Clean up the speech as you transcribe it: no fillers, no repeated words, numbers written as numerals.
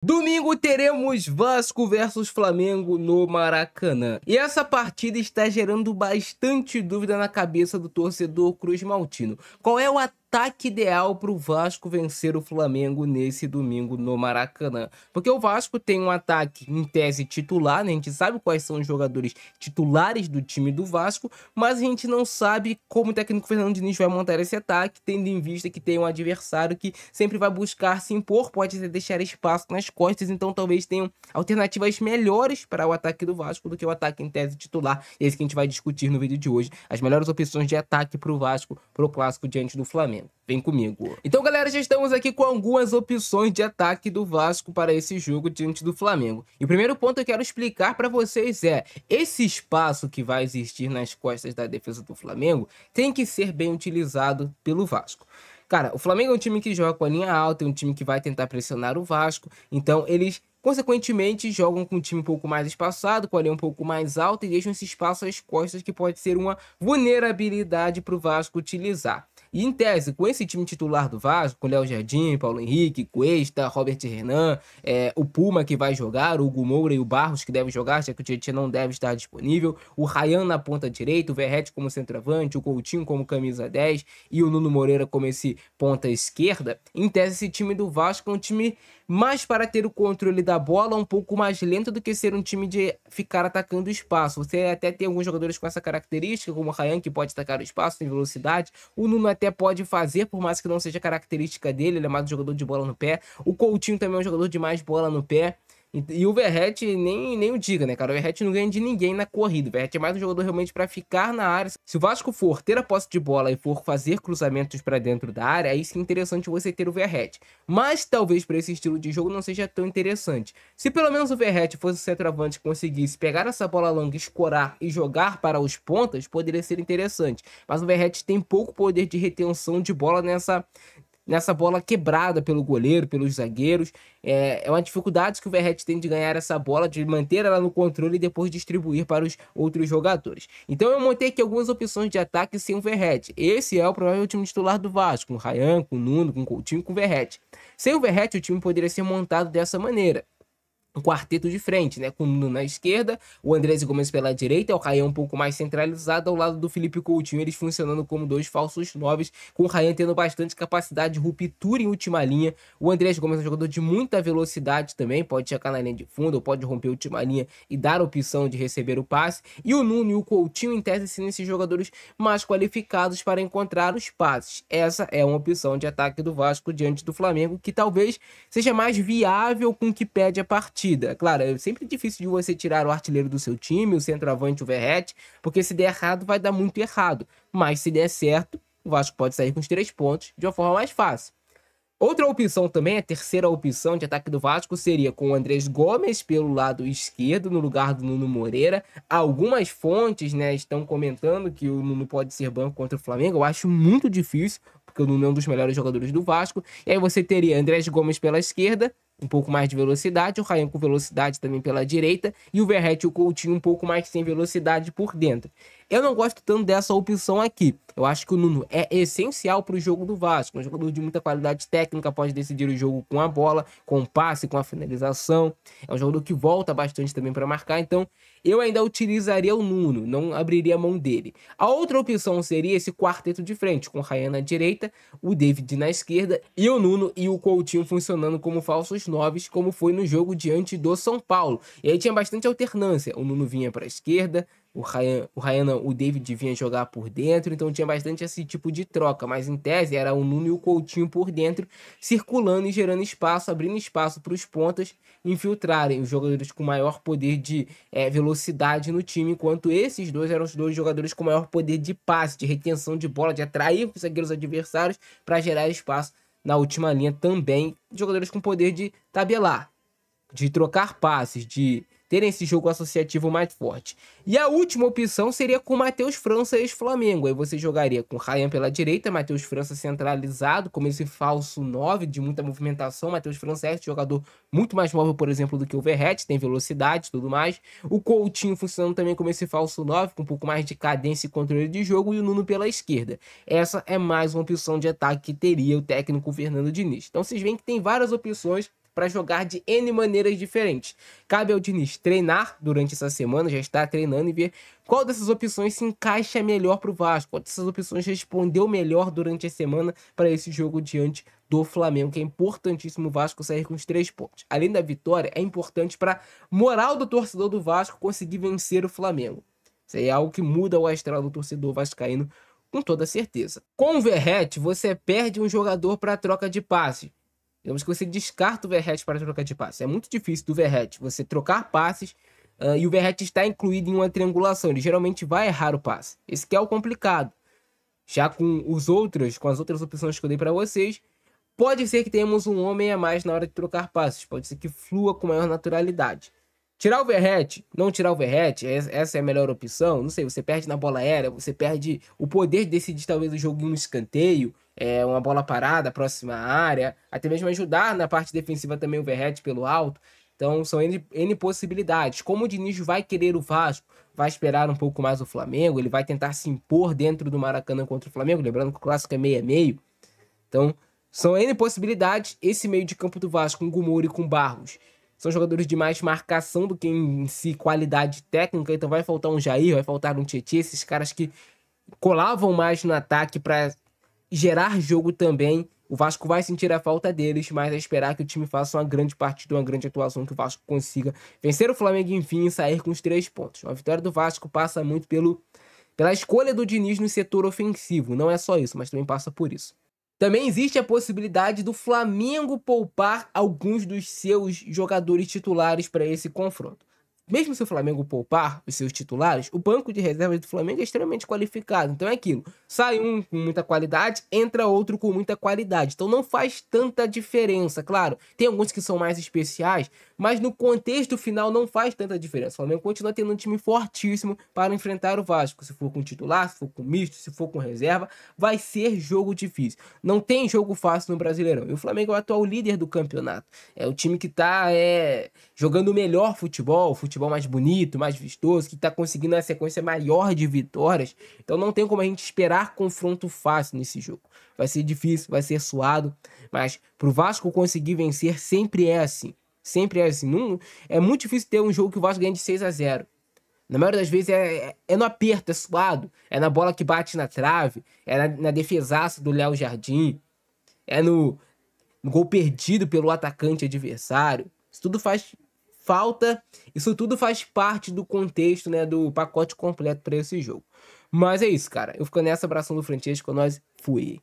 Domingo teremos Vasco versus Flamengo no Maracanã. E essa partida está gerando bastante dúvida na cabeça do torcedor cruz-maltino. Qual é o ataque ideal para o Vasco vencer o Flamengo nesse domingo no Maracanã? Porque o Vasco tem um ataque em tese titular, né? A gente sabe quais são os jogadores titulares do time do Vasco, mas a gente não sabe como o técnico Fernando Diniz vai montar esse ataque, tendo em vista que tem um adversário que sempre vai buscar se impor, pode deixar espaço nas costas, então talvez tenham alternativas melhores para o ataque do Vasco do que o ataque em tese titular. E é isso que a gente vai discutir no vídeo de hoje, as melhores opções de ataque para o Vasco, para o clássico diante do Flamengo. Vem comigo. Então, galera, já estamos aqui com algumas opções de ataque do Vasco para esse jogo diante do Flamengo. E o primeiro ponto que eu quero explicar para vocês é: esse espaço que vai existir nas costas da defesa do Flamengo tem que ser bem utilizado pelo Vasco. Cara, o Flamengo é um time que joga com a linha alta, é um time que vai tentar pressionar o Vasco, então eles consequentemente jogam com um time um pouco mais espaçado, com a linha um pouco mais alta e deixam esse espaço às costas que pode ser uma vulnerabilidade para o Vasco utilizar. E em tese, com esse time titular do Vasco, com Léo Jardim, Paulo Henrique, Cuesta, Robert Renan, o Puma que vai jogar, o Hugo Moura e o Barros que devem jogar, já que o Tietchan não deve estar disponível, o Ryan na ponta direita, o Verratti como centroavante, o Coutinho como camisa 10 e o Nuno Moreira como esse ponta esquerda, em tese esse time do Vasco é um time mais para ter o controle da bola, um pouco mais lento do que ser um time de ficar atacando o espaço. Você até tem alguns jogadores com essa característica, como o Ryan, que pode atacar o espaço, tem velocidade. O Nuno até pode fazer, por mais que não seja característica dele, ele é mais um jogador de bola no pé. O Coutinho também é um jogador de mais bola no pé. E o Verratti nem o diga, né, cara? O Verratti não ganha de ninguém na corrida. O Verratti é mais um jogador realmente para ficar na área. Se o Vasco for ter a posse de bola e for fazer cruzamentos para dentro da área, aí sim é interessante você ter o Verratti. Mas talvez para esse estilo de jogo não seja tão interessante. Se pelo menos o Verratti fosse o centroavante e conseguisse pegar essa bola longa, escorar e jogar para os pontas, poderia ser interessante. Mas o Verratti tem pouco poder de retenção de bola nessa bola quebrada pelo goleiro, pelos zagueiros. É uma dificuldade que o Verratti tem de ganhar essa bola, de manter ela no controle e depois distribuir para os outros jogadores. Então eu montei aqui algumas opções de ataque sem o Verratti. Esse é o provável time titular do Vasco, com o Ryan, com o Nuno, com o Coutinho, com o Verratti. Sem o Verratti, o time poderia ser montado dessa maneira: um quarteto de frente, né? Com o Nuno na esquerda, o Andrés Gomes pela direita, o Ryan um pouco mais centralizado ao lado do Felipe Coutinho, eles funcionando como dois falsos 9, com o Ryan tendo bastante capacidade de ruptura em última linha. O Andrés Gomes é um jogador de muita velocidade também, pode chegar na linha de fundo, ou pode romper a última linha e dar a opção de receber o passe. E o Nuno e o Coutinho, em tese, sendo esses jogadores mais qualificados para encontrar os passes. Essa é uma opção de ataque do Vasco diante do Flamengo, que talvez seja mais viável com o que pede a partida. Claro, é sempre difícil de você tirar o artilheiro do seu time, o centroavante, o Verratti, porque se der errado vai dar muito errado. Mas se der certo, o Vasco pode sair com os 3 pontos de uma forma mais fácil. Outra opção também, a terceira opção de ataque do Vasco, seria com o Andrés Gomes pelo lado esquerdo, no lugar do Nuno Moreira. Algumas fontes, né, estão comentando que o Nuno pode ser banco contra o Flamengo. Eu acho muito difícil, porque o Nuno é um dos melhores jogadores do Vasco. E aí você teria Andrés Gomes pela esquerda, um pouco mais de velocidade, o Ryan com velocidade também pela direita, e o Verratti e o Coutinho um pouco mais sem velocidade por dentro. Eu não gosto tanto dessa opção aqui. Eu acho que o Nuno é essencial para o jogo do Vasco. Um jogador de muita qualidade técnica, pode decidir o jogo com a bola, com o passe, com a finalização. É um jogador que volta bastante também para marcar, então eu ainda utilizaria o Nuno, não abriria a mão dele. A outra opção seria esse quarteto de frente, com o Ryan na direita, o David na esquerda e o Nuno e o Coutinho funcionando como falsos 9, como foi no jogo diante do São Paulo. E aí tinha bastante alternância. O Nuno vinha para a esquerda, o David vinha jogar por dentro, então tinha bastante esse tipo de troca, mas em tese era o Nuno e o Coutinho por dentro, circulando e gerando espaço, abrindo espaço para os pontas infiltrarem os jogadores com maior poder de velocidade no time, enquanto esses dois eram os dois jogadores com maior poder de passe, de retenção de bola, de atrair os zagueiros adversários para gerar espaço na última linha também, jogadores com poder de tabelar, de trocar passes, de terem esse jogo associativo mais forte. E a última opção seria com o Matheus França ex-Flamengo. Aí você jogaria com o Ryan pela direita, Matheus França centralizado, como esse falso 9 de muita movimentação. Matheus França é esse jogador muito mais móvel, por exemplo, do que o Verratti, tem velocidade e tudo mais. O Coutinho funcionando também como esse falso 9, com um pouco mais de cadência e controle de jogo, e o Nuno pela esquerda. Essa é mais uma opção de ataque que teria o técnico Fernando Diniz. Então vocês veem que tem várias opções para jogar de N maneiras diferentes. Cabe ao Diniz treinar durante essa semana, já está treinando, e ver qual dessas opções se encaixa melhor para o Vasco, qual dessas opções respondeu melhor durante a semana para esse jogo diante do Flamengo, que é importantíssimo o Vasco sair com os 3 pontos. Além da vitória, é importante para moral do torcedor do Vasco conseguir vencer o Flamengo. Isso aí é algo que muda o astral do torcedor vascaíno com toda certeza. Com o Verratti, você perde um jogador para troca de passe. Digamos que você descarta o Verratti para troca de passe. É muito difícil do Verratti você trocar passes e o Verratti está incluído em uma triangulação. Ele geralmente vai errar o passe. Esse que é o complicado. Já com as outras opções que eu dei para vocês, pode ser que tenhamos um homem a mais na hora de trocar passes. Pode ser que flua com maior naturalidade. Tirar o Verratti, não tirar o Verratti, essa é a melhor opção. Não sei, você perde na bola aérea, você perde o poder de decidir talvez o jogo em um escanteio, uma bola parada, próxima à área, até mesmo ajudar na parte defensiva também o Verratti pelo alto. Então são N possibilidades. Como o Diniz vai querer o Vasco, vai esperar um pouco mais o Flamengo, ele vai tentar se impor dentro do Maracanã contra o Flamengo, lembrando que o clássico é 6-6. Então são N possibilidades. Esse meio de campo do Vasco com Gumuri e com Barros são jogadores de mais marcação do que em si qualidade técnica, então vai faltar um Jair, vai faltar um Tietê, esses caras que colavam mais no ataque para gerar jogo também. O Vasco vai sentir a falta deles, mas é esperar que o time faça uma grande partida, uma grande atuação, que o Vasco consiga vencer o Flamengo, enfim, e sair com os 3 pontos. A vitória do Vasco passa muito pela escolha do Diniz no setor ofensivo, não é só isso, mas também passa por isso. Também existe a possibilidade do Flamengo poupar alguns dos seus jogadores titulares para esse confronto. Mesmo se o Flamengo poupar os seus titulares, o banco de reservas do Flamengo é extremamente qualificado. Então é aquilo, sai um com muita qualidade, entra outro com muita qualidade. Então não faz tanta diferença, claro. Tem alguns que são mais especiais, mas no contexto final não faz tanta diferença. O Flamengo continua tendo um time fortíssimo para enfrentar o Vasco. Se for com titular, se for com misto, se for com reserva, vai ser jogo difícil. Não tem jogo fácil no Brasileirão. E o Flamengo é o atual líder do campeonato. É o time que está jogando o melhor futebol mais bonito, mais vistoso, que está conseguindo uma sequência maior de vitórias. Então não tem como a gente esperar confronto fácil nesse jogo. Vai ser difícil, vai ser suado, mas pro Vasco conseguir vencer sempre é assim. Sempre é assim. Não, é muito difícil ter um jogo que o Vasco ganha de 6-0. Na maioria das vezes é no aperto, é suado, é na bola que bate na trave, é na defesaça do Léo Jardim, é no gol perdido pelo atacante adversário. Isso tudo faz falta, isso tudo faz parte do contexto, né, do pacote completo para esse jogo. Mas é isso, cara. Eu fico nessa, abração do Francesco, nós fui.